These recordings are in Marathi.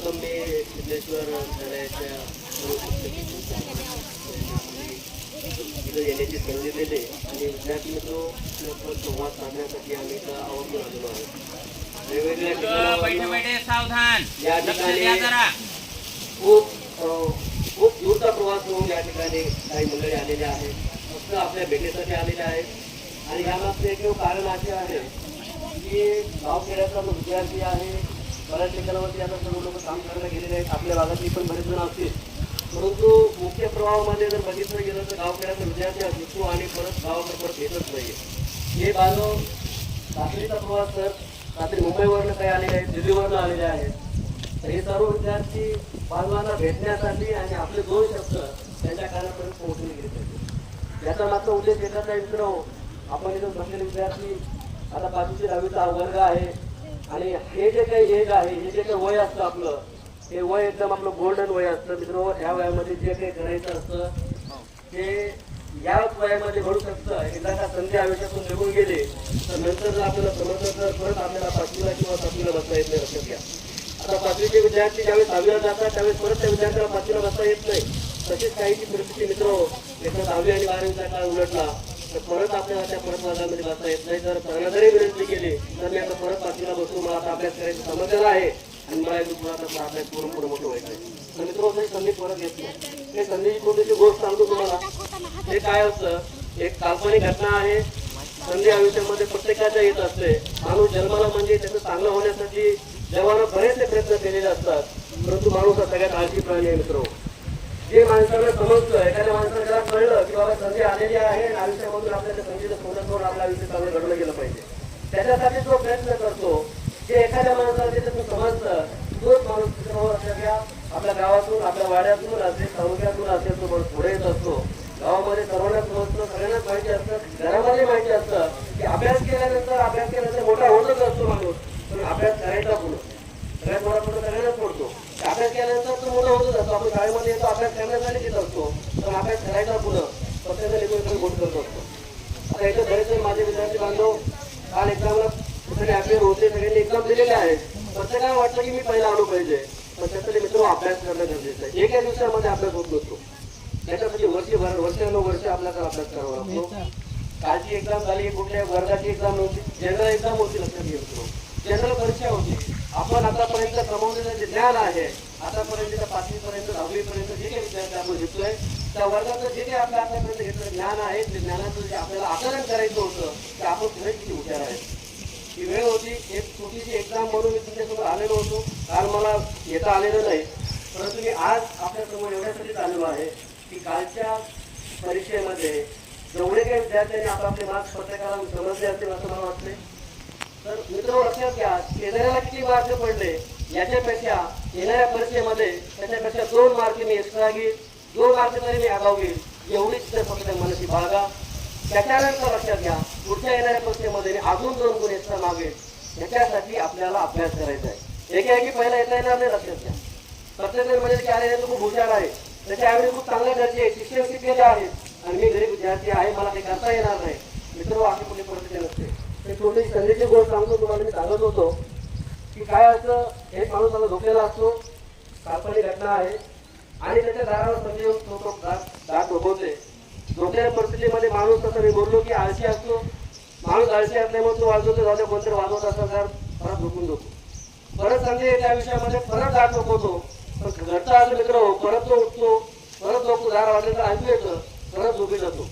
सर्वप्रथम मी सिद्धेश्वर विद्यालयाच्या इथं येण्याची संधी दिली आणि विद्यार्थी मित्र संवाद साधण्यासाठी आम्ही इथं आवर्जून आलेलो आहोत. वेगवेगळ्या सावधान या ठिकाणी खूप दूरचा प्रवास होऊन या ठिकाणी काही मंडळी आलेले आहेत, फक्त आपल्या भेटीसाठी आलेले आहेत. आणि यामागचं एकमेव कारण असे आहे की गावखेड्याचा जो विद्यार्थी आहे, बऱ्याच ठिकाणावरती आता सर्व लोक काम करायला गेलेले आहेत. आपल्या भागातली पण बरेच जण असतील, परंतु मुख्य प्रवाहामध्ये जर बघितलं गेलं तर गावखेड्याचा विद्यार्थी दिसतो आणि परत गावाकडे परत येतच नाही. हे बांधव रात्रीचा प्रवास तर रात्री मुंबईवरनं काही आलेले आहेत, दिल्लीवरनं आलेले आहेत. तर हे सर्व विद्यार्थी बांधवांना भेटण्यासाठी आणि आपले 2 शब्द त्यांच्या कानापर्यंत पोहोचले गेले पाहिजे. याचा मात्र उद्देश एकच आहे मित्र, आपण इथं बसलेले विद्यार्थी आता 5वी 10वीचा वर्ग आहे आणि हे जे काही एज आहे, हे जे काही वय असतं आपलं, हे वय एकदम आपलं गोल्डन वय असतं मित्र. ह्या वयामध्ये जे काही करायचं असतं ते याच वयामध्ये घडू शकतं. एकदा का संधी आयुष्यातून निघून गेले तर नंतर जर आपल्याला समजलं तर परत आपल्याला 5वीला किंवा 7वीला बसता येत नाही. लक्षात घ्या. आता 5वीचे विद्यार्थी ज्यावेळेस 6वीला जातात त्यावेळेस परत त्या विद्यार्थ्याला 5वीला बसता येत नाही. तशीच काहीची परिस्थिती मित्र, एकदा 10वी आणि 12वीचा काळ उलटला तर परत आपल्याला त्या परत वर्गामध्ये बसता येत नाही. जर त्यांना जरी विनंती केली तर मी आता परत 5वीला बसतो, मला आता अभ्यास करायचं समजलेला आहे आणि मला तुला अभ्यास करून पुढे मोठं व्हायचं आहे. तर मित्र संधी परत येत नाही. हे संधीची छोटीशी गोष्ट सांगतो तुम्हाला. हे काय असतं, एक काल्पनिक घटना आहे. संधी आयुष्यामध्ये प्रत्येकाच्या येत असते. माणूस जन्माला म्हणजे त्याचं चांगलं होण्यासाठी जगानं बरेचसे प्रयत्न केलेले असतात, परंतु माणूस हा सगळ्यात आळशी प्राणी आहे मित्र. जे माणसाला समजतं, एखाद्या माणसाला त्याला कळलं की बाबा संधी आलेली आहे आणि आयुष्यामधून आपल्याला संधीचं सोडत करून आपलं आयुष्य चांगलं घडलं गेलं पाहिजे, त्याच्यासाठी जो प्रयत्न करतो, जे एखाद्या माणसाला त्याच्यातून समजतं, तोच माणूस घ्या आपल्या गावातून, आपल्या वाड्यातून असेल, तालुक्यातून असेल, तो माणूस पुढे येत असतो. गावामध्ये सर्वांना समजतं, सगळ्यांनाच माहिती असतं, घरामध्ये माहिती असतं की अभ्यास केल्यानंतर मोठा होतच असतो माणूस, पण अभ्यास करायचा पुढं सगळ्यात मोठा पुढं सगळ्यांनाच पडतो. अभ्यास केल्यानंतर तो मोठा होतच असतो. आपण शाळेमध्ये येतो, अभ्यास करण्यासाठी येत असतो, पण अभ्यास करायचा पुढं प्रत्येक लेखून गोष्ट करत असतो. आता इथे बरेचसे माझे विद्यार्थी बांधव काल एक्झामला सगळे अपेअर होते, सगळ्यांनी एक्झाम दिलेले आहेत. प्रत्येकाला वाटतं की मी पहिला आलो पाहिजे, पण त्यासाठी मित्र अभ्यास करणं गरजेचं आहे. एका दिवसामध्ये अभ्यास होत नसतो, त्याच्यासाठी वर्ष आपल्याला अभ्यास करावा लागतो. कालची एक्झाम झाली, कुठल्या वर्गाची एक्झाम नव्हती, जनरल एक्झाम होती. लक्षात घेतो, जनरल परीक्षा होती. आपण आतापर्यंत कमावलेलं जे ज्ञान आहे, आतापर्यंत 5वी पर्यंत 10वी पर्यंत जे काही विद्यार्थी आपण घेतोय, त्या वर्गाचं जे काही आपल्या आतापर्यंत घेतलं ज्ञान आहे, ते ज्ञानाचं जे आपल्याला आकलन करायचं होतं ते आपण पुढे किती हुशार आहे. ही वेळ होती, एक छोटीशी एक्झाम म्हणून मी तुमच्यासमोर आलेलो होतो. काल मला येता आलेलं नाही, परंतु मी आज आपल्यासमोर एवढ्यासाठीच आलेलो आहे की कालच्या परीक्षेमध्ये जेवढे काही विद्यार्थ्यांनी आपापले मार्क्स प्रत्येकाला समजले असतील असं मला वाटते. तर मित्र लक्षात घ्या, येणाऱ्याला किती मार्क पडले याच्यापेक्षा येणाऱ्या परीक्षेमध्ये त्याच्यापेक्षा 2 मार्क मी एक्स्ट्रा घेईल, 2 मार्क तरी मी आगाऊ घेईल, एवढीच तर फक्त मनाची बाळगा. त्याच्यानंतर लक्षात घ्या, पुढच्या येणाऱ्या परीक्षेमध्ये मी अजून 2 गुण एक्स्ट्रा मागेल. याच्यासाठी आपल्याला अभ्यास करायचा आहे. एकाएकी पहिला येता येणार नाही. लक्षात घ्या, प्रत्येक म्हणजे की अरे तो खूप हुशार आहे, त्याच्या आवडी खूप चांगल्या दर्जे आहे, शिक्षण शिकलेले आहेत आणि मी गरीब विद्यार्थी आहे, मला ते करता येणार नाही. मित्र अशी कुठली परिस्थिती नसते. एक छोटी संधीची गोष्ट सांगतो तुम्हाला. मी सांगत होतो की काय असतं, एक माणूस मला झोपलेला असतो, काल्पनिक घटना आहे, आणि त्याच्या दारावर संधी येऊन तो दात डोबवते. झोपलेल्या परिस्थितीमध्ये माणूस, तसं मी बोललो की आळशी असतो, माणूस आळशी असल्यामुळे तो वाजवतो, जाऊ कोणतरी वाजवत असं तर परत झोपून जातो. परत संधी त्या विषयामध्ये परत दात डोबवतो, पण घरचा असं मित्र परत तो उठतो, परत झोपतो, दार वाजल्याचं ऐकू येतं, परत झोपी जातो.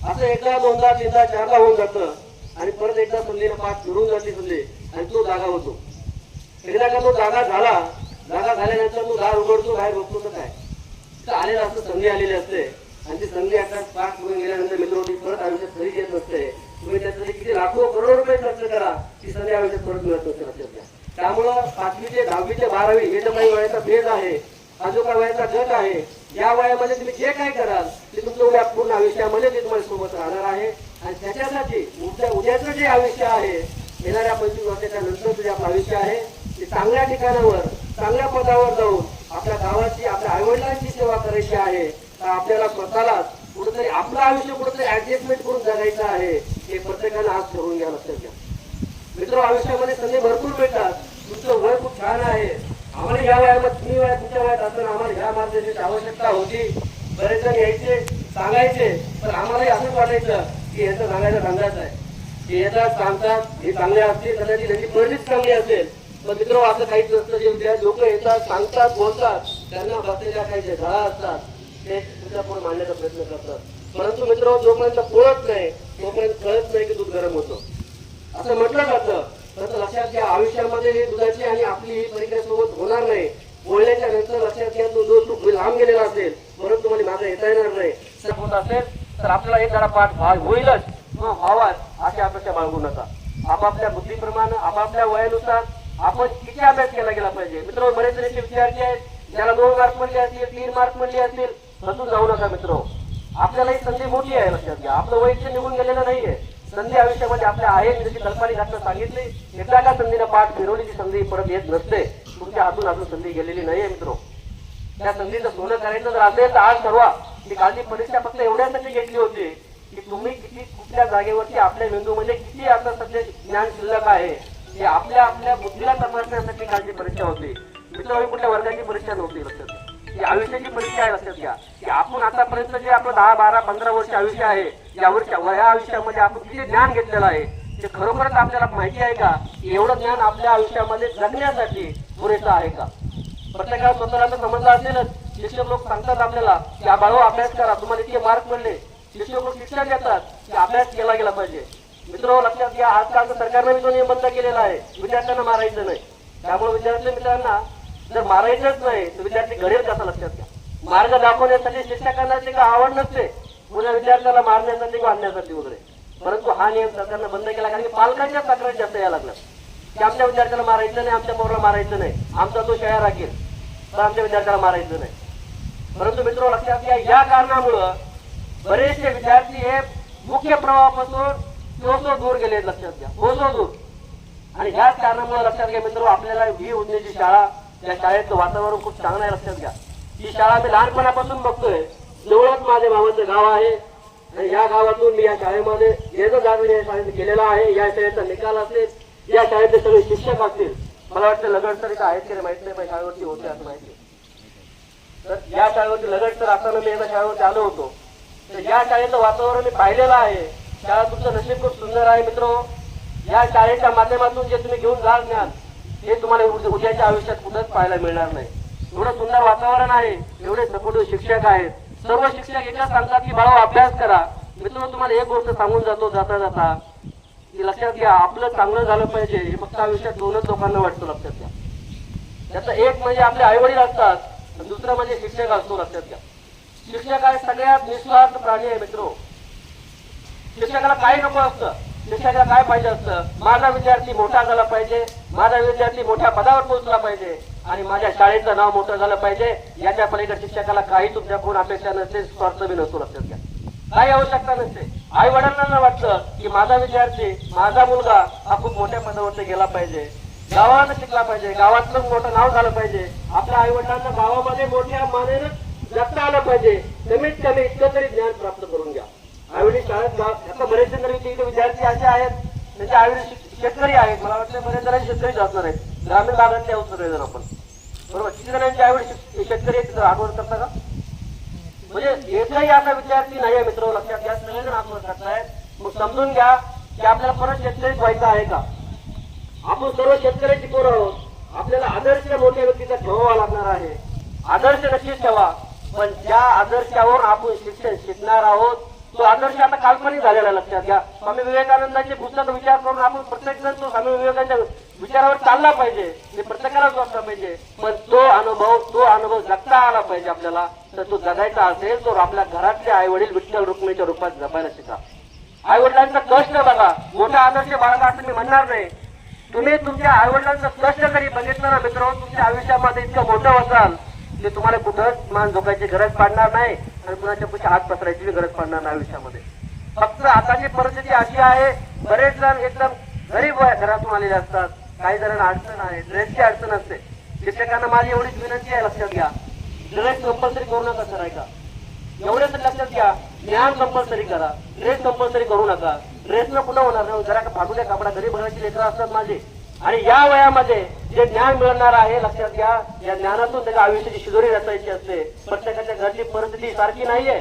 असं एकदा 2दा 3दा 4दा होऊन जातं आणि परत एकदा संधीला पाठ फिरून जाते संधी आणि तो जागा होतो. एकदा का तो जागा झाल्यानंतर तो दार उघडतो, बाहेर बघतो तर काय तर आलेलं असतं, संधी आलेली असते आणि ती संधी आता पाठ फिरून गेल्यानंतर मित्र परत आयुष्यात कधी येत नसते. तुम्ही त्यासाठी किती लाखो करोड रुपये खर्च करा, ती संधी आयुष्यात परत मिळत नसते. लक्षात घ्या. त्यामुळं 5वी ते 10वी ते 12वी हे जो काही वयाचा भेद आहे, हा जो काही वयाचा गट आहे, या वयामध्ये तुम्ही जे काय कराल ते तुमच्या पूर्ण आयुष्यामध्ये ते तुम्हाला सोबत राहणार आहे. आणि त्याच्यासाठी उद्याचं जे आयुष्य आहे, येणाऱ्या 25 वर्षाच्या नंतरचं जे आपलं आयुष्य आहे, ते चांगल्या ठिकाणावर, चांगल्या पदावर जाऊन आपल्या गावाची, आपल्या आईवडिलांची सेवा करायची आहे. तर आपल्याला स्वतःला कुठेतरी आपलं आयुष्य कुठेतरी ऍडजस्टमेंट करून जगायचं आहे, हे प्रत्येकाला आज ठरवून घ्या. लक्षात घ्या मित्र, आयुष्यामध्ये संधी भरपूर मिळतात. तुमचं वय खूप छान आहे, आम्हाला या वयामध्ये तुम्ही वयात तुमच्या वयात असताना आम्हाला ह्या मार्गदर्शनाची आवश्यकता होती. बरेच जण यायचे सांगायचे, पण आम्हालाही असंच वाटायचं की याचं सांगायचा धंदाच आहे, की येतात सांगतात हे चांगले असतील, कदाचित त्यांची परिस्थिती चांगली असेल. पण मित्र असं काहीच नसतं. जे लोक येतात सांगतात बोलतात त्यांना बसलेल्या काही जे धडा असतात ते तुमच्या पुढे मांडण्याचा प्रयत्न करतात. परंतु मित्र जोपर्यंत पोळत नाही तोपर्यंत कळत नाही की दूध गरम होतं असं म्हटलं जातं. तर लक्षात घ्या, आयुष्यामध्ये ही दुधाची आणि आपली ही परीक्षा सोबत होणार नाही. बोलण्याच्या नंतर लक्षात घ्या तो दूध खूप लांब गेलेला असेल परंतु मला मागे येता येणार नाही होत असेल तर आपल्याला एक धडा पाठ होईलच व्हावाच अशी अपेक्षा बाळगू नका. आपापल्या बुद्धीप्रमाणे आपापल्या वयानुसार आपण किती अभ्यास केला गेला पाहिजे. मित्र बरेच जण विद्यार्थी आहेत ज्याला 2 मार्क म्हणले असतील 3 मार्क म्हणले असतील, हसून जाऊ नका मित्र. आपल्याला ही संधी मोठी आहे. लक्षात घ्या, आपलं वय निघून गेलेलं नाहीये. संधी आयुष्यामध्ये आपल्या आहे. जशी कल्पना घातलं सांगितली, एकदा का संधीने पाठ फिरवली ती संधी परत येत नसते. तुमच्या हातून अजून संधी गेलेली नाहीये मित्र. त्या संधीचं सोनं करायचं जर असेल तर आज ठरवा. ही कालची परीक्षा फक्त एवढ्यासाठी घेतली होती की तुम्ही किती कुठल्या जागेवरती आपल्या मेंदूमध्ये किती आता सध्या ज्ञान शिल्लक आहे हे आपल्या आपल्या बुद्धीला तपासण्यासाठी कालची परीक्षा होती मित्र. कुठल्या वर्गाची परीक्षा नव्हती. लक्षात ही आयुष्याची परीक्षा आहे. लक्षात घ्या की आपण आतापर्यंत जे आपलं 10, 12, 15 वर्ष आयुष्य आहे या आयुष्यामध्ये आपण किती ज्ञान घेतलेलं आहे ते खरोखरच आपल्याला माहिती आहे का? एवढं ज्ञान आपल्या आयुष्यामध्ये जगण्यासाठी पुरेसं आहे का? प्रत्येकाला स्वतःला तर समजलं असेलच. शिक्षक लोक सांगतात आपल्याला की बाळो अभ्यास करा, तुम्हाला इतके मार्क मिळले. शिक्षक लोक शिक्षण देतात की अभ्यास केला गेला पाहिजे. मित्र लक्षात घ्या, आजकाल सरकारने तो नियम बंद केलेला आहे, विद्यार्थ्यांना मारायचं नाही. त्यामुळे विद्यार्थी मित्रांना जर मारायचंच नाही तर विद्यार्थी घडेल कसा? लक्षात घ्या, मार्ग दाखवण्यासाठी शिक्षकांना ते का आवड नसते पुन्हा विद्यार्थ्याला मारण्यासाठी किंवा आणण्यासाठी वगैरे. परंतु हा नियम सरकारने बंद केला कारण की पालकांच्या तक्रारी जास्त यायला लागल्या की आमच्या विद्यार्थ्याला मारायचं नाही, आमच्या पोराला मारायचं नाही, आमचा तो शाळा राखेल तर आमच्या विद्यार्थ्याला मारायचं नाही. परंतु मित्र लक्षात घ्या, या कारणामुळं बरेचसे विद्यार्थी हे मुख्य प्रवाहापासून कोसो दूर गेले. लक्षात घ्या, कोसो दूर. आणि ह्याच कारणामुळे लक्षात घ्या मित्र, आपल्याला ही उजनीची शाळा, त्या शाळेचं वातावरण खूप चांगलं आहे. लक्षात घ्या, ही शाळा मी लहानपणापासून बघतोय. जवळच माझे मामाचं गाव आहे आणि या गावातून मी या शाळेमध्ये येणं जाणं या शाळेत केलेला आहे. या शाळेचा निकाल असेल, या शाळेतले सगळे शिक्षक असतील, मला वाटतं लगड सर इथं आहेत की माहित नाही पण शाळेवरती होते असं माहिती. तर या शाळेवरती लगड सर असताना मी एकदा शाळेवरती आलो होतो. तर या शाळेचं वातावरण मी पाहिलेलं आहे. शाळा तुमचं नशीब खूप सुंदर आहे मित्र. या शाळेच्या माध्यमातून जे तुम्ही घेऊन जाल ज्ञान हे तुम्हाला उद्याच्या आयुष्यात कुठंच पाहायला मिळणार नाही. एवढं सुंदर वातावरण आहे, एवढे सपोर्टिव्ह शिक्षक आहेत. सर्व शिक्षक एकच सांगतात की बाळा अभ्यास करा. मित्र तुम्हाला एक गोष्ट सांगून जातो जाता जाता की लक्षात घ्या, आपलं चांगलं झालं पाहिजे हे फक्त आयुष्यात 2च लोकांना वाटतं. लक्षात घ्या, त्याचं एक म्हणजे आपले आई वडील असतात, दुसरं म्हणजे शिक्षक असतो. लक्षात घ्या, शिक्षक आहे सगळ्यात निस्वार्थ प्राणी आहे मित्र. शिक्षकाला काही नको असतं, शिक्षकाला काय पाहिजे असतं, माझा विद्यार्थी मोठा झाला पाहिजे, माझा विद्यार्थी मोठ्या पदावर पोहोचला पाहिजे आणि माझ्या शाळेचं नाव मोठं झालं पाहिजे. याच्या पलीकडे शिक्षकाला काही तुमच्याकडून अपेक्षा नसते, स्वार्थ बी नसतो. लक्षात घ्या, काही आवश्यकता नसते. आई वडिलांना वाटतं की माझा विद्यार्थी, माझा मुलगा हा खूप मोठ्या पदावरती गेला पाहिजे, गावानं शिकला पाहिजे, गावातलं मोठं नाव झालं पाहिजे, आपल्या आई वडिलांना गावामध्ये मोठ्या मानेनं जगता आलं पाहिजे. कमीत कमी इतकं तरी ज्ञान प्राप्त करून घ्या. आईवडील शाळेत आता बरेचसे इथे विद्यार्थी असे आहेत त्यांचे आईवडील शेतकरी आहेत. मला वाटतं बरेच जणांचे शेतकरीच असणार आहेत, ग्रामीण भागातले आहोत सगळेजण आपण, बरोबर. किती जणांचे आईवडील शेतकरी आहेत आठवण करता का? म्हणजे एकही असा विद्यार्थी नाही आहे मित्र. लक्षात घ्या, सगळेजण आत्महत्या करतायत. मग समजून घ्या की आपल्याला परत शेतकरीच व्हायचं आहे का? आपण सर्व शेतकऱ्याची पोरं आहोत. आपल्याला आदर्श मोठ्या व्यक्तीचा ठेवावा लागणार आहे. आदर्श नक्कीच ठेवा, पण ज्या आदर्शावर आपण शिक्षण शिकणार आहोत तो आदर्श आता काल्पनिक झालेला आहे. लक्षात घ्या, स्वामी विवेकानंदांचे पुस्तक विचार करून आपण प्रत्येक जण तो स्वामी विवेकानंदांच्या विचारावर चालला पाहिजे, ते प्रत्येकालाच वाटला पाहिजे. पण तो अनुभव जगता आला पाहिजे आपल्याला. तर तो जगायचा असेल तर आपल्या घरातले आई वडील विठ्ठल रुक्मिणीच्या रूपात जपायला शिका. आई वडिलांचं कष्ट बघा. मोठा आदर्श बाळगा असं मी म्हणणार नाही. तुम्ही तुमच्या आई वडिलांचं कष्ट जरी बघितलं ना मित्र, तुमच्या आयुष्यामध्ये इतकं मोठं असाल ते तुम्हाला कुठंच मान झोकायची गरज पडणार नाही आणि कुणाच्या पुढे हात पसरायची गरज पडणार नाही आयुष्यामध्ये. फक्त आताची परिस्थिती अशी आहे, बरेच जण एकदम गरीब घरातून आलेले असतात, काही जणांना अडचण आहे, ड्रेसची अडचण असते. शिक्षकांना माझी एवढीच विनंती आहे, लक्षात घ्या, ड्रेस कंपल्सरी करू नका सर, ऐका एवढेच लक्षात घ्या. ज्ञान कंपल्सरी करा, ड्रेस कंपल्सरी करू नका. ड्रेसनं कुठं होणार नाही. जरा फाटूल्या कपडा, गरीब घराची लेकरं असतात माझे, आणि या वयामध्ये जे ज्ञान मिळणार आहे लक्षात घ्या, या ज्ञानातून त्याच्या आयुष्याची शिदोरी रचायची असते. प्रत्येकाच्या घरची परिस्थिती सारखी नाहीये.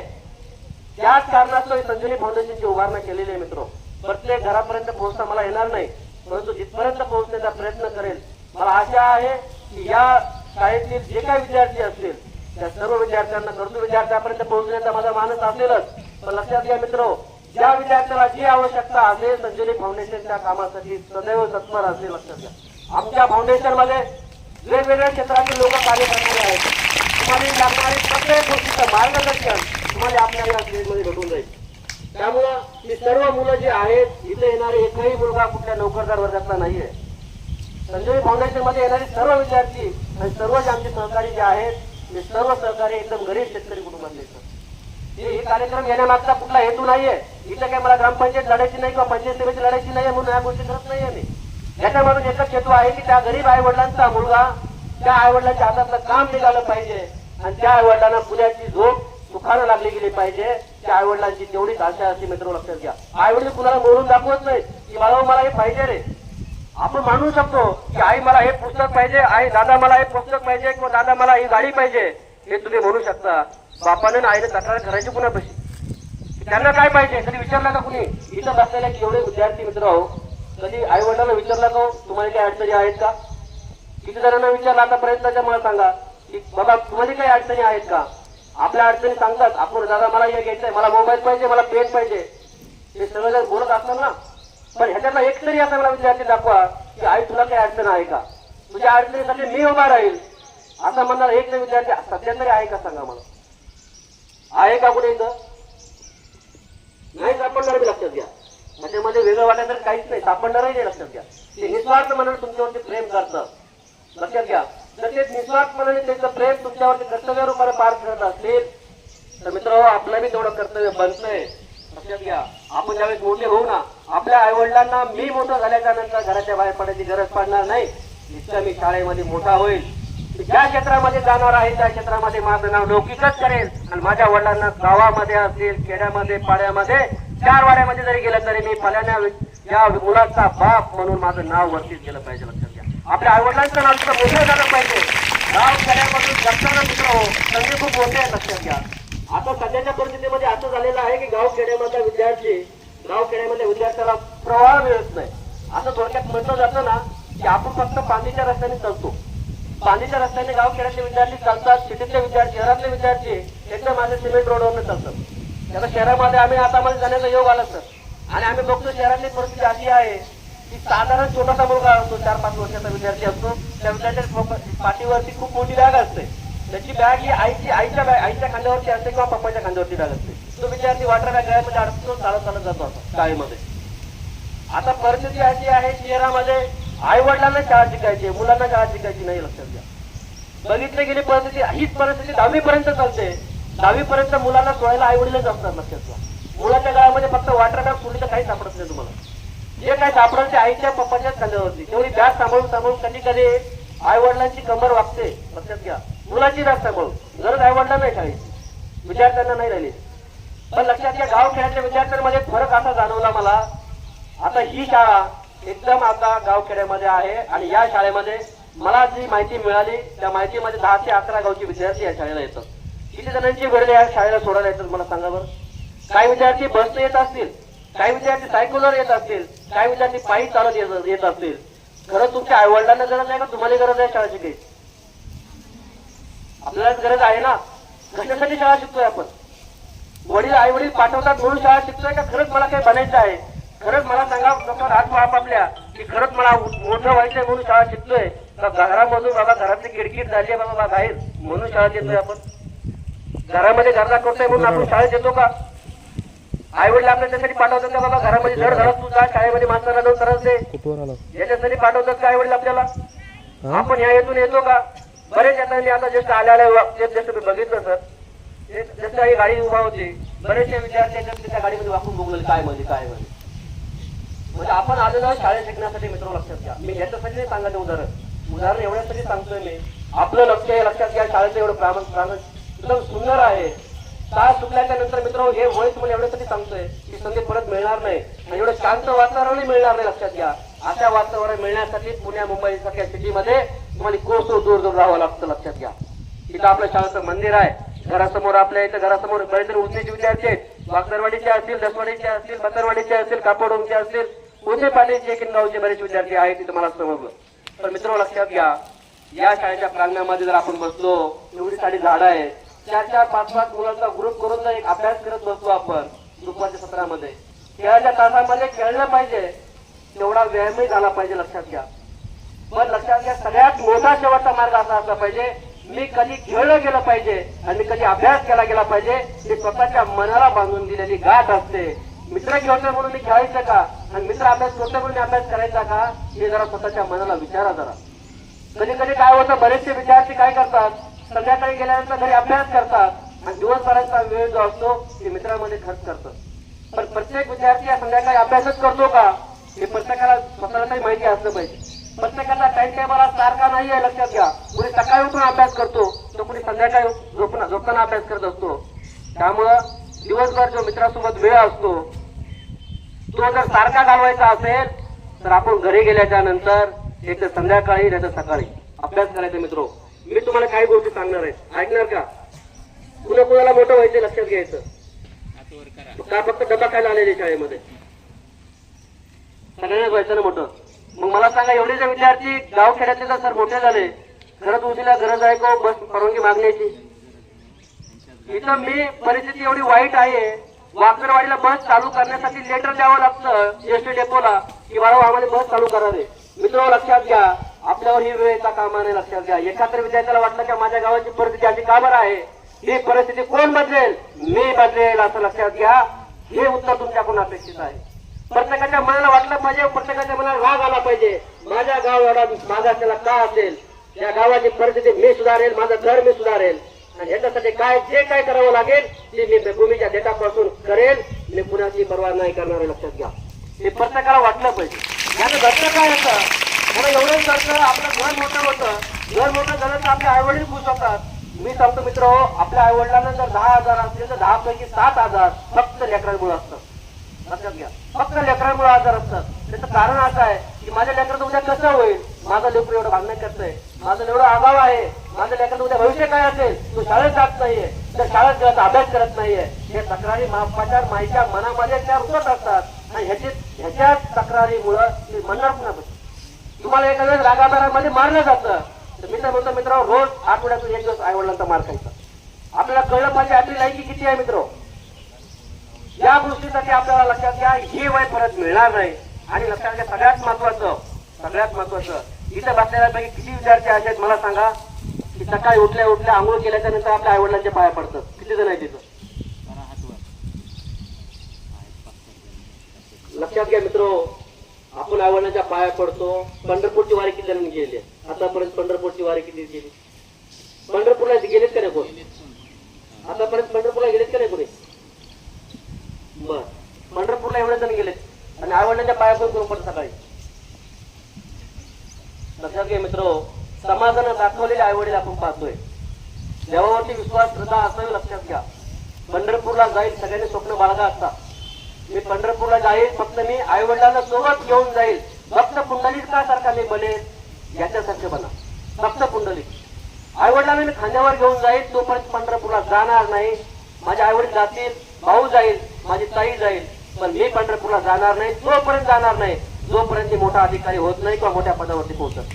त्याच कारणास्तव संजीवनी फाउंडेशनची उभारणा केलेली आहे मित्र. प्रत्येक घरापर्यंत पोहोचता मला येणार नाही, परंतु जिथपर्यंत पोहोचण्याचा प्रयत्न करेल. मला आशा आहे की या शाळेतील जे काही विद्यार्थी असतील त्या सर्व विद्यार्थ्यांना गरजू विद्यार्थ्यांपर्यंत पोहोचण्याचा माझा मानस असेलच. पण लक्षात घ्या मित्र, ज्या विद्यार्थ्याला जी आवश्यकता असेल संजीवनी फाउंडेशनच्या कामासाठी सदैव तत्पर असेल. लक्षात घ्या, आमच्या फाउंडेशन मध्ये वेगवेगळ्या क्षेत्रातील लोक कार्य करणारे आहेत. तुम्हाला लागणारी प्रत्येक गोष्टीचं मार्गदर्शन तुम्हाला आपल्या या स्टेजमध्ये भेटून जाईल. त्यामुळं ही सर्व मुलं जी आहेत, इथे येणारे एकही मुलगा कुठल्या नोकरदार वर्गातला नाहीये. संजीवनी फाउंडेशन मध्ये येणारे सर्व विद्यार्थी आणि सर्व जे आमचे सहकारी जे आहेत, ते सर्व सहकारी एकदम गरीब शेतकरी कुटुंबातले आहेत. हे कार्यक्रम घेण्यामागचा कुठला हेतू नाहीये. इथे काय मला ग्रामपंचायत लढायची नाही किंवा पंचायत समिती लढायची नाहीये म्हणून या गोष्टी करत नाहीये मी. याच्यामधून एकच हेतू आहे की त्या गरीब आई वडिलांचा मुलगा त्या आई वडिलांच्या हातातलं काम निघालं पाहिजे आणि त्या आई वडिलांना पुण्याची झोप सुखानं लागली गेली पाहिजे. त्या आई वडिलांची तेवढीच आशा असते मित्र. लक्षात घ्या, आई वडील कुणाला बोलून दाखवत नाही की बाबा मला हे पाहिजे रे. आपण मानू शकतो की आई मला हे पुस्तक पाहिजे, आई दादा मला हे पुस्तक पाहिजे किंवा दादा मला ही गाडी पाहिजे, हे तुम्ही म्हणू शकता. बापाने आईने तक्रार करायची कुणापाशी? त्यांना काय पाहिजे कधी विचारलं का कुणी? इथं बसलेल्या एवढे विद्यार्थी मित्र हो, कधी आई वडिलांना विचारलं का तुम्हाला काही अडचणी आहेत का? किती जणांना विचारलं आतापर्यंतच्या? मला सांगा की बाबा तुम्हाला काही अडचणी आहेत का? आपल्या अडचणी सांगतात. आपण दादा मला हे घ्यायचंय, मला मोबाईल पाहिजे, मला पेन पाहिजे, हे सगळं जर बोलत असतात ना. पण ह्याच्यातला एक तरी असा मला विद्यार्थी दाखवा की आई तुला काही अडचण आहे का, तुझ्या अडचणीसाठी मी उभा राहील असं म्हणणार एक विद्यार्थी सध्या तरी आहे का? सांगा मला, आहे का कुठे? इथं नाही सापडणार. मी लक्षात घ्या, त्याच्यामध्ये वेगळं वाटायचं काहीच नाही, सापडणारही नाही. लक्षात घ्या, ते निस्वार्थ मनाने तुमच्यावरती प्रेम करतात. लक्षात घ्या, तर ते निस्वार्थ मनाने त्याचं प्रेम तुमच्यावरती कर्तव्य रूपाने पार करत असतील तर मित्र आपलं बी तेवढं कर्तव्य बनतंय. लक्षात घ्या, आपण ज्यावेळेस मोठे होऊ ना, आपल्या आई वडिलांना मी मोठं झाल्याच्या नंतर घराच्या बाहेर पडायची गरज पडणार नाही. इतकं मी शाळेमध्ये मोठा होईल, ज्या क्षेत्रामध्ये जाणार आहे त्या क्षेत्रामध्ये माझं नाव लौकिकच करेल आणि माझ्या वडिलांना गावामध्ये असेल, खेड्यामध्ये, पाड्यामध्ये, 4 वाड्यामध्ये जरी गेलं तरी मी फलाण्या या मुलाचा बाप म्हणून माझं नाव वरतीच गेलं पाहिजे. लक्षात घ्या, आपल्या आई वडिलांचं नाव तिथं मोठं झालं पाहिजे. गाव खेड्यामधून जगताना मित्र हो, संधी खूप मोठे आहे. लक्षात घ्या, आता सध्याच्या परिस्थितीमध्ये असं झालेलं आहे की गाव खेड्यामधला विद्यार्थ्याला प्रवाह मिळत नाही. असं थोडक्यात म्हटलं जातं ना की आपण फक्त पांदीच्या रस्त्याने चालतो. पांदीच्या रस्त्याने गाव खेड्यातले विद्यार्थी चालतात, सिटीतले विद्यार्थी, शहरातले विद्यार्थी एकदम माझे सिमेंट रोडवरनं चालतात. त्याला शहरामध्ये आम्ही हातामध्ये जाण्याचा योग आला सर. आणि आम्ही बघतो शहरातली परिस्थिती अशी आहे की साधारण छोटासा मुलगा असतो, 4-5 वर्षाचा विद्यार्थी असतो, त्या विद्यार्थ्याच्या पाठीवरती खूप मोठी बॅग असते. त्याची बॅग ही आईच्या खांद्यावरती असते किंवा पप्पाच्या खांद्यावरती बॅग असते. तो विद्यार्थी वॉटर बॅग गळ्यामध्ये अडकतो, चालत जातो आता शाळेमध्ये. आता परिस्थिती अशी आहे शहरामध्ये आई वडिलांना शाळा शिकायची, मुलांना शाळा शिकायची नाही. लक्षात घ्या, बघितली गेली परिस्थिती हीच परिस्थिती 10वी पर्यंत चालते. 10वी पर्यंत मुलांना सोडायला आई वडीलच असतात. लक्षात घ्या, मुलाच्या गळ्यामध्ये फक्त वॉटर बॅग सोडली तर काही सापडत नाही तुम्हाला. जे काही सापडेल ते आईच्या पप्पाच्याच खांद्यावरती. तेवढी बॅग सांभाळून कधी कधी आई वडिलांची कंबर वागते. लक्षात घ्या, मुलाची बॅग सांभाळून गरज आई वडिलांना नाही शाळेची, विद्यार्थ्यांना नाही राहिली. पण लक्षात घ्या, गाव खेड्यातल्या विद्यार्थ्यांमध्ये फरक असा जाणवला मला. आता ही शाळा एकदम आता गाव खेड्यामध्ये आहे आणि या शाळेमध्ये मला जी माहिती मिळाली त्या माहितीमध्ये 10 ते 11 गावचे विद्यार्थी या शाळेला येतात. किती जणांची वेळ या शाळेला सोडायला येतात मला सांगा बरं. काही विद्यार्थी बसने येत असतील, काही विद्यार्थी सायकलवर येत असतील, काही विद्यार्थी पायी चालत येत असतील. खरं तुमच्या आई वडिलांना गरज आहे का तुम्हाला गरज आहे शाळा शिकायची? आपल्यालाच गरज आहे ना. कशासाठी शाळा शिकतोय आपण? वडील आई वडील पाठवतात म्हणून शाळा शिकतोय का खरंच मला काही बनायचं आहे? खरंच मला सांगा डॉक्टर हात आपापल्या की खरंच मला मोठं व्हायचंय म्हणून शाळा शिकतोय का घरामधून बाबा घरातली किडकिड झाली आहे बाबा बाहेर म्हणून शाळेत येतोय आपण? घरामध्ये गरजा करतोय म्हणून आपण शाळेत येतो का? आई वडील आपल्या त्यासाठी पाठवतात का बाबा घरामध्ये जर घरात तू जा शाळेमध्ये मास्तरांना जाऊन त्रास दे याच्यासाठी पाठवतात का आई वडील आपल्याला? आपण या येथून येतो का? बरेच येताना आता जस्ट आल्या जस्ट मी बघितलं सर, जसं ही गाडी उभा होती बरेचसे विद्यार्थ्यांच्या त्या गाडीमध्ये वाकून बघले काय म्हणजे आपण आलेलो शाळेत शिकण्यासाठी. मित्र लक्षात घ्या, मी याच्यासाठी नाही सांगायचं उदाहरण एवढ्यासाठी सांगतोय मी. आपलं लक्ष हे लक्षात घ्या, शाळेचं एवढं प्राण एकदम सुंदर आहे. शाळा सुटल्याच्या नंतर मित्र हे वय तुम्हाला एवढ्यासाठी सांगतोय की संधी परत मिळणार नाही आणि एवढं शांत वातावरणही मिळणार नाही. लक्षात घ्या, अशा वातावरण मिळण्यासाठी पुण्या मुंबई सारख्या सिटीमध्ये तुम्हाला कोसो दूर दूर राहावं लागतं. लक्षात घ्या. इथं आपल्या शाळेचं मंदिर आहे, घरासमोर आपल्या इथं घरासमोर बरेच उंचीचे विद्यार्थी आहेत. वागदरवाडीचे असतील, दसवाडीचे असतील, बंदरवाडीचे असतील, कापडोंचे असतील, उंचे पाटीलचे किनगावचे बरेच विद्यार्थी आहेत तिथं मला समजलं. पण मित्र लक्षात घ्या, या शाळेच्या प्रांगणामध्ये जर आपण बसलो, एवढी सारी झाडं आहे, 4-4, 5-5 मुलांचा ग्रुप करून जर एक अभ्यास करत बसतो आपण दुपारच्या सत्रामध्ये, खेळाच्या तासामध्ये खेळलं पाहिजे, तेवढा व्यायामही झाला पाहिजे. लक्षात घ्या. पण लक्षात घ्या, सगळ्यात मोठा शेवटचा मार्ग असा असला पाहिजे, मी कधी खेळलं गेलं पाहिजे आणि मी कधी अभ्यास केला गेला पाहिजे. ही स्वतःच्या मनाला बांधून दिलेली गाठ असते. मित्र खेळतोय म्हणून मी खेळायचं का आणि मित्र अभ्यास करतोय म्हणून अभ्यास करायचा का, हे जरा स्वतःच्या मनाला विचारा जरा. कधी कधी काय होतं, बरेचसे विद्यार्थी काय करतात, संध्याकाळी गेल्यानंतर घरी अभ्यास करतात आणि दिवसभराचा वेळ जो असतो ते मित्रांमध्ये खर्च करतात. पण प्रत्येक विद्यार्थी या संध्याकाळी अभ्यासच करतो का, हे प्रत्येकाला स्वतःला काही माहिती असलं पाहिजे. प्रत्येकाचा टाइम टेबल सारखा नाहीये. लक्षात घ्या. कुणी सकाळी उठून अभ्यास करतो, तर कुणी संध्याकाळी झोपताना अभ्यास करत असतो. त्यामुळं दिवसभर जो मित्रासोबत वेळ असतो तो जर सारखा घालवायचा असेल तर आपण घरी गेल्याच्या नंतर एक तर संध्याकाळी नाही तर सकाळी अभ्यास करायचा. मित्रो, मी तुम्हाला काही गोष्टी सांगणार आहे, ऐकणार का? कुणाला मोठं व्हायचं लक्षात घ्यायचं का, फक्त डबा खायला आलेले शाळेमध्ये सगळ्यांनाच व्हायचं ना मोठं. मग मला सांगा, एवढे जे विद्यार्थी गाव खेड्यातले जर सर मोठे झाले, खरंच उद्याला गरज आहे का बस परवानगी मागण्याची? इथं मी परिस्थिती एवढी वाईट आहे, वाकरवाडीला बस चालू करण्यासाठी लेटर द्यावं लागतं एसटी डेपोला की बाबा आम्हाला बस चालू करावे. मित्र लक्षात घ्या, आपल्यावर ही वेळ येता कामा नये. लक्षात घ्या. एखाद्या विद्यार्थ्याला वाटलं की माझ्या गावाची परिस्थिती अशी का बरं आहे, ही परिस्थिती कोण बदलेल? मी बदलेल, असं लक्षात घ्या. हे उत्तर तुमच्याकडून अपेक्षित आहे. प्रत्येकाच्या मनाला वाटलं पाहिजे, प्रत्येकाच्या मनाला राग आला पाहिजे, माझ्या गाव एवढा मागासलेला का असेल, या गावाची परिस्थिती मी सुधारेल, माझं घर मी सुधारेल आणि याच्यासाठी जे काय करावं लागेल ते मी भूमीच्या देठापासून करेल. मी कुणाची पर्वा नाही करणार. लक्षात घ्या. हे प्रत्येकाला वाटलं पाहिजे. याचं घटना काय होतं, मला एवढंच करतं, आपलं घर मोठं होतं, घर मोठं झालं तर आपले आईवडील खुश होतात. मी सांगतो मित्र, आपल्या आईवडिलांना जर 10,000 असतील तर 10 पैकी 7,000 फक्त लेकरांमुळे असतं. लक्षात घ्या. फक्त लेकरांमुळे आजार असतात. त्याचं कारण असं आहे की माझ्या लेकराचं उद्या कसं होईल, माझं लेकरू एवढं भांडण करतंय, माझं एवढं आगाव आहे, माझ्या लेकराचं उद्या भविष्य काय असेल, तो शाळेत जात नाहीये, तर शाळेत गेला अभ्यास करत नाहीये, हे तक्रारी माझ्या माईच्या मनामध्ये त्या रुतत असतात आणि ह्याच्या तक्रारीमुळं ते म्हणणार कुणापासून. तुम्हाला एखाद्या वेळेस रागादारामध्ये मारलं जातं, तर मित्र म्हणतो मित्रांनो, रोज आठवड्यातून एक दिवस आईवडिलांचा मार खायचा. आपल्याला कळलं पाहिजे आपली लायकी किती आहे. मित्र, या गोष्टीसाठी आपल्याला लक्षात घ्या, ही वय परत मिळणार नाही. आणि लक्षात घ्या, सगळ्यात महत्वाचं इथं बसलेल्यापैकी किती विद्यार्थी असे आहेत मला सांगा की सकाळी उठल्या आंघोळ केल्याच्या नंतर आपल्या आईवडिलांच्या पाया पडतात? किती जण आहे तिथं? लक्षात घ्या मित्रो, आपण आईवडिलांच्या पाया पडतो. पंढरपूरची वारी किती जणांनी गेली आतापर्यंत? पंढरपूरची वारी किती गेली? पंढरपूरला गेलेत का नाही कोण? आतापर्यंत पंढरपूरला गेलेत का नाही कोणी? बर, पंढरपूरला एवढे जण गेलेत आणि आईवडिलांच्या पाया पडून पडत सकाळी. लक्षात घ्या मित्रो, समाजानं दाखवलेले आईवडील आपण पाहतोय. देवावरती विश्वास श्रद्धा असावी. लक्षात घ्या. पंढरपूरला जाईल, सगळ्यांनी स्वप्न बाळगा असतात. मी पंढरपूरला जाईल, फक्त मी आईवडिलांना सोबत घेऊन जाईल, फक्त पुंडलिका सारखा मी बनेल याच्यासारखे बना. फक्त पुंडलिक आईवडिलांना मी खांद्यावर घेऊन जाईल, तोपर्यंत पंढरपूरला जाणार नाही. माझे आईवडील जातील, भाऊ जाईल, माझी ताई जाईल, पण मी पंढरपूरला जाणार नाही. तोपर्यंत जाणार नाही जोपर्यंत मोठा अधिकारी होत नाही किंवा मोठ्या पदावरती पोहोचत.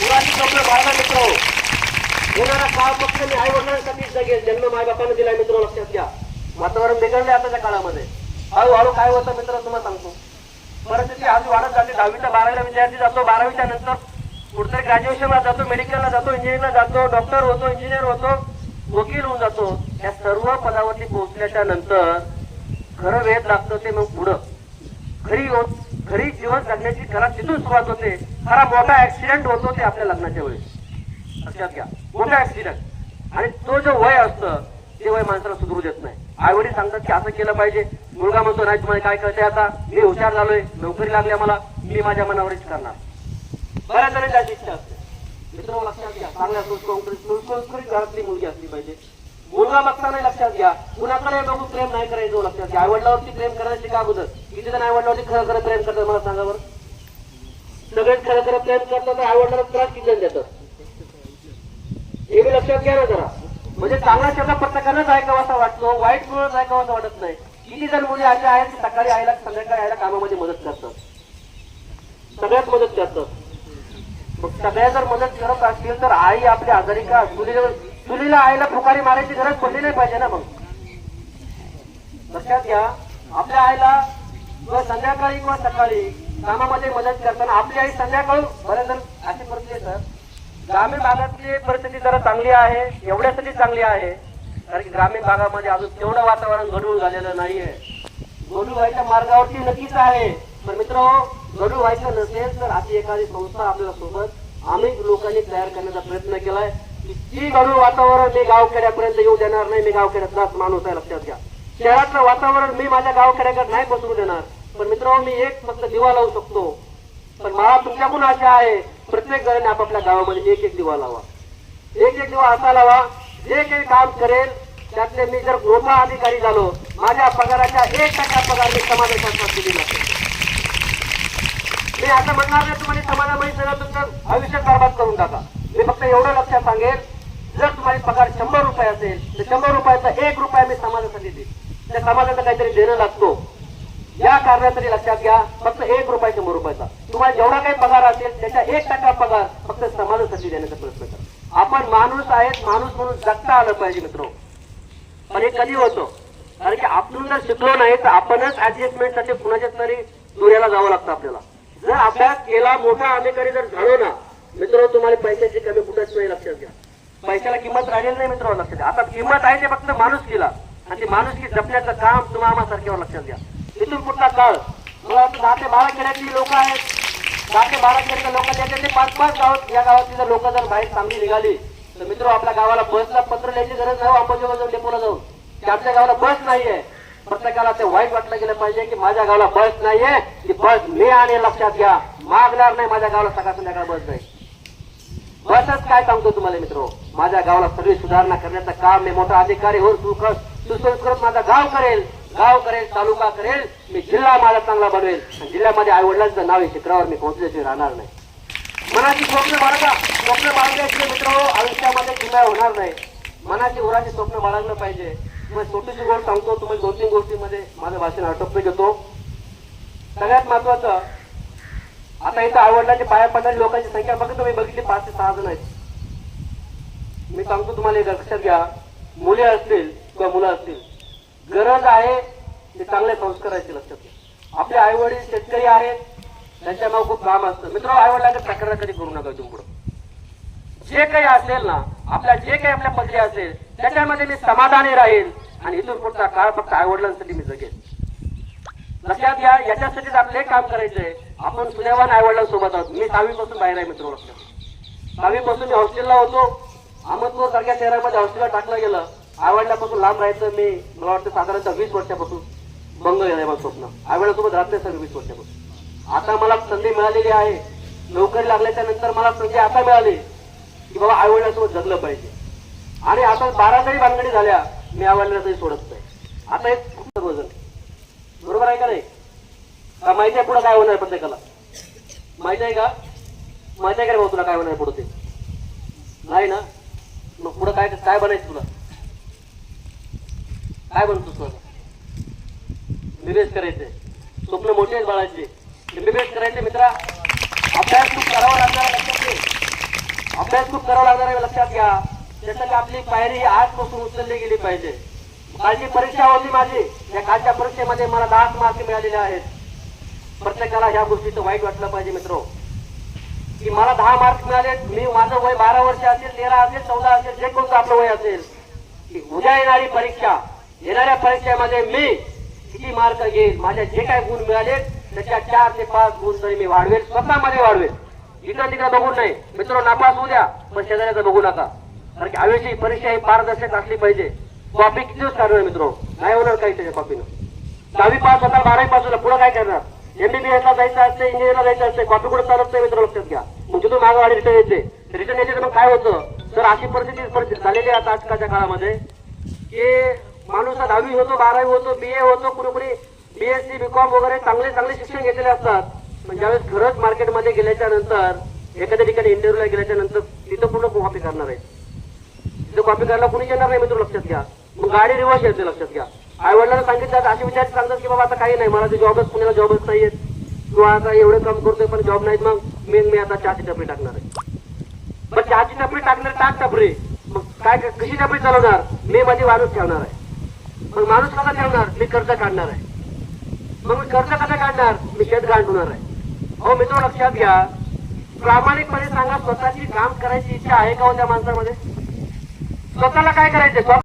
पुराची स्वप्न बाळगा मित्र. येणारा काळ फक्त मी आईवडिलांसाठी जगेल. जन्म मायबापाने दिलाय मित्र. लक्षात घ्या. वातावरण बिघडले आताच्या काळामध्ये. हळूहळू काय होतं मित्र तुम्हाला सांगतो, परिस्थिती आज वाढत जाते. 10वी ते 12वीला विद्यार्थी जातो, 12वीच्या नंतर कुठतरी ग्रॅज्युएशनला जातो, मेडिकलला जातो, इंजिनिअरिंगला जातो, डॉक्टर होतो, इंजिनियर होतो, वकील होऊन जातो. या सर्व पदावरती पोहोचल्याच्या नंतर खरं वेद लागतं ते मग पुढं खरी जीवन जगण्याची खरा तिथून सुरुवात होते. खरा मोठा ऍक्सिडेंट होतो ते आपल्या लग्नाच्या वेळेस. लक्षात घ्या, मोठा ऍक्सिडेंट. आणि तो जो वय असतं ते वय माणसाला सुधरू देत नाही. आईवडील सांगतात की असं केलं पाहिजे, मुलगा म्हणतो नाही तुम्हाला काय कळतंय, आता मी हुशार झालोय, नोकरी लागल्या मला, मी माझ्या मनावरच करणार. बऱ्याच जणांची इच्छा असते. मित्र लक्षात घ्या, चांगल्या सुसंस्कृत घरातली मुलगी असली पाहिजे. मुलगा बघताना लक्षात घ्या, कुणाकडे बघून प्रेम नाही करायचं. लक्षात घ्या, आईवडिलावरती प्रेम करायची का अगोदर? किती जण आईवडिलावरती खरं प्रेम करतात मला सांगा बरं? सगळेच खरं खरं प्रेम करतात, आई वडिलांना त्रास किती जण देतात हे मी लक्षात घ्या ना जरा. म्हणजे चांगला शब्द प्रत्येकानंच ऐकावासा वाटतो, वाईट मुळच ऐकावासा वाटत नाही. किती जण मुली अशा आहेत की सकाळी आईला संध्याकाळी आईला कामामध्ये मदत करतात, सगळ्यात मदत करतात. मग सगळ्या जर मदत करत असतील तर आई आपली आजारी का? चुलीला आईला फुकारी मारायची गरज पडली नाही पाहिजे ना. मग लक्षात घ्या, आपल्या आईला संध्याकाळी किंवा सकाळी कामामध्ये मदत करताना आपली आई संध्याकाळी बऱ्याच जण अशी परिस्थिती सर ग्रामीण भागातली परिस्थिती जरा चांगली आहे, एवढ्यासाठी चांगली आहे कारण की ग्रामीण भागामध्ये अजून तेवढं वातावरण गढूळ झालेलं नाहीये. गढूळ व्हायच्या मार्गावरती नक्कीच आहे. पण मित्र, गढूळ व्हायचं नसेल तर अशी एखादी संस्था आपल्याला सोबत अनेक लोकांनी तयार करण्याचा प्रयत्न केलाय की जी गढूळ वातावरण मी गावखेड्यापर्यंत येऊ देणार नाही. मी गावखेड्यातलाच माणूस आहे, लक्षात घ्या. शहरातलं वातावरण मी माझ्या गावखेड्याकडे नाही पसरू देणार. पण मित्र, मी एक फक्त दिवा लावू शकतो. पण मला तुमच्याकडून आशा आहे प्रत्येक जणांनी आपापल्या गावामध्ये एक एक दिवा लावा. एक एक दिवा असा लावा जे काही काम करेल त्यातले मी जर मोठा अधिकारी झालो, माझ्या पगाराच्या 1% पगार मी समाजासाठी दिला. मी असं म्हणणार नाही तुम्हाला समाजामध्ये सगळं तुमचं आयुष्य बरबाद करून टाका. मी फक्त एवढं लक्षात सांगेल, जर तुम्हाला पगार 100 रुपये असेल तर 100 रुपयाचा 1 रुपया मी समाजासाठी देईल. त्या समाजाचं काहीतरी देणं लागतो. या कारणासाठी लक्षात घ्या, फक्त 1 रुपया 100 रुपयाचा तुम्हाला जेवढा काही पगार असेल त्याच्या 1% पगार फक्त समाजासाठी देण्याचा प्रयत्न करा. आपण माणूस आहेत, माणूस म्हणून जगता आलं पाहिजे मित्र. पण हे कधी होतं? कारण की आपण जर शिकलो नाही तर आपणच ऍडजस्टमेंटसाठी कुणाच्याच तरी दुऱ्याला जावं लागतं आपल्याला. जर अभ्यास केला, मोठा अधिकारी जर झालो ना मित्र, तुम्हाला पैशाची कमी कुठंच नाही, लक्षात घ्या. पैशाला किंमत राहिलेली नाही मित्र, लक्षात घ्या. आता किंमत आहे ते फक्त माणुसकीला, आणि ती माणुसकी जपण्याचं काम तुम्हाला आम्हासारख्यावर लक्षात घ्या. इथून पुढचा काळ मला वाटतं 10 ते 12 खेड्यातली लोक आहेत. 10 ते 12 खेड्यातल्या लोक त्याच्यातले 5-5 गावात, या गावातली जर लोक जर बाहेर चांगली निघाली तर मित्र, आपल्या गावाला बसला पत्र लिहायची गरज नाही. अंबाजोगाई जाऊन डेपोला जाऊन की आमच्या गावाला बस नाहीये. प्रत्येकाला ते वाईट वाटलं गेलं पाहिजे की माझ्या गावाला बस नाहीये, की बस मी आणि लक्षात घ्या मागणार नाही. माझ्या गावाला सकाळ संध्याकाळ बस नाही. बसच काय सांगतो तुम्हाला मित्र, माझ्या गावाला सगळी सुधारणा करण्याचं काम मी मोठा अधिकारी होऊन सुसंस्कृत माझा गाव करेल, तालुका करेल. मी जिल्हा माझा चांगला बनवेल आणि जिल्ह्यामध्ये आई वडिलांचं नाव शिखरावर मी पोहोचल्याशिवाय राहणार नाही. मनाची स्वप्न बाळगल्याशिवाय मित्र आयुष्यामध्ये किल्ला होणार नाही. मनाची उराची स्वप्न बाळगलं पाहिजे. मग छोटीशी गोष्ट सांगतो तुम्हाला, 2-3 गोष्टीमध्ये माझं भाषण आटोपले घेतो. सगळ्यात महत्वाचं, आता इथं आई वडिलांच्या पाया पडणारी लोकांची संख्या बघा तुम्ही, बघितली 5 ते 6 जण आहेत. मी सांगतो तुम्हाला एक लक्षात घ्या, मुले असतील किंवा मुलं असतील, गरज आहे ते चांगले संस्काराची, लक्षात घ्या. आपले आई वडील शेतकरी आहेत, त्यांच्या नाव खूप काम असतं. मित्र, आई वडिलांकडे तक्रार कधी करू नका. इथून पुढे जे काही असेल ना, जे काही आपल्या पदरी असेल त्याच्यामध्ये मी समाधानी राहील आणि इथून पुढचा काळ फक्त आई वडिलांसाठी मी जगेल. लक्षात घ्या, याच्यासाठीच आपले काम करायचंय. आपण सुदैवान आई वडिलांसोबत आहोत. मी 6वी पासून बाहेर आहे मित्र, लक्षात. 6वी पासून मी हॉस्टेलला होतो. अहमदपूर सारख्या शहरामध्ये हॉस्टेलला टाकलं गेलं. आई वडिलांपासून लांब राहायचं मी, मला वाटतं साधारणतः 20 वर्षापासून भंग गेलाय माझं स्वप्न. आई वडिलांसोबत राहत नाही सर 20 वर्षापासून. आता मला संधी मिळालेली आहे. नोकरी लागल्याच्या नंतर मला संधी आता मिळाली की बाबा आई वडिलांसोबत जगलं पाहिजे. आणि आता 12 जरी भानगडी झाल्या मी आई वडिलांना तरी सोडत नाही. आता एक सर्वजण बरोबर आहे का नाही? का माहिती आहे पुढे काय होणार प्रत्येकाला? माहिती आहे का? माहिती आहे का भाऊ तुला काय होणार पुढे? ते नाही ना. मग पुढे काय काय बनायचं तुला? काय बनतोस तुला? MBBS करायचंय. स्वप्न मोठे आहेत बाळाचे. MBBS करायचे मित्रा. अभ्यास खूप करावा लागणार, लक्षात घे. अभ्यास खूप करावा लागणार आहे, लक्षात घ्या. त्यासाठी आपली पायरी आजपासून उचलली गेली पाहिजे. कालची परीक्षा होती माझी. या कालच्या परीक्षेमध्ये मला 10 मार्क मिळालेले आहेत. प्रत्येकाला ह्या गोष्टीचं वाईट वाटलं पाहिजे मित्र की मला 10 मार्क मिळाले. मी माझं वय 12 वर्ष असेल, 13 असेल, 14 असेल, जे कोणतं आपलं वय असेल, की उद्या येणारी परीक्षा, येणाऱ्या परीक्षेमध्ये मी किती मार्क घेईल, माझे जे काही गुण मिळाले त्याच्या 4 ते 5 गुण तरी मी वाढवेल, स्वतःमध्ये वाढवेल. इकडं तिकडं बघून नाही मित्र. नापास होऊ द्या पण शेजाऱ्याचं बघू नका. कारण की आयुष्याची परीक्षा ही पारदर्शक असली पाहिजे. कॉपी किती दिवस करणार मित्र? नाही होणार काही त्याच्या कॉपीनं. 10वी पास होता, 12वी पास होता, पुढे काय करणार? MBBS ला जायचं असते, इंजिनियरला जायचं असते, कॉपी कुठे चालत नाही मित्र, लक्षात घ्या. मग तिथून मागवाडी रिटर्न येते. रिटर्न येते तर मग काय होतं? तर अशी परिस्थिती झालेली आहे आता आजकालच्या काळामध्ये की माणूस 10वी होतो, 12वी होतो, BA होतो, कुणी BSc BCom वगैरे चांगले शिक्षण घेतलेले असतात. पण ज्यावेळेस खरंच मार्केटमध्ये गेल्याच्या नंतर एखाद्या ठिकाणी इंटरव्ह्यूला गेल्याच्या नंतर तिथं पूर्ण कॉपी करणार आहे. तिथं कॉपी करायला कोणी येणार नाही मित्र, लक्षात घ्या. मग गाडी रिवर्स येते, लक्षात घ्या. आई वडिलांना सांगितलं, असे विचार सांगतात की बाबा आता काही नाही, मला ते जॉबच, पुण्याला जॉबच नाहीयेत किंवा आता एवढं काम करतोय पण जॉब नाहीत, मग मी आता चहाची टपरी टाकणार आहे. पण चहाची टपरी टाकणार, टाक टपरी, मग काय कशी टपरी चालवणार? मी मध्ये माणूस ठेवणार आहे. मग माणूस कसा ठेवणार? मी कर्ज काढणार आहे. मग मी कर्ज कसा काढणार? मी शेत गांडणार आहे. हो मित्र, लक्षात घ्या. प्रामाणिकपणे सांगा, स्वतःची काम करायची इच्छा आहे का हो त्या माणसामध्ये? स्वतःला काय करायचंय?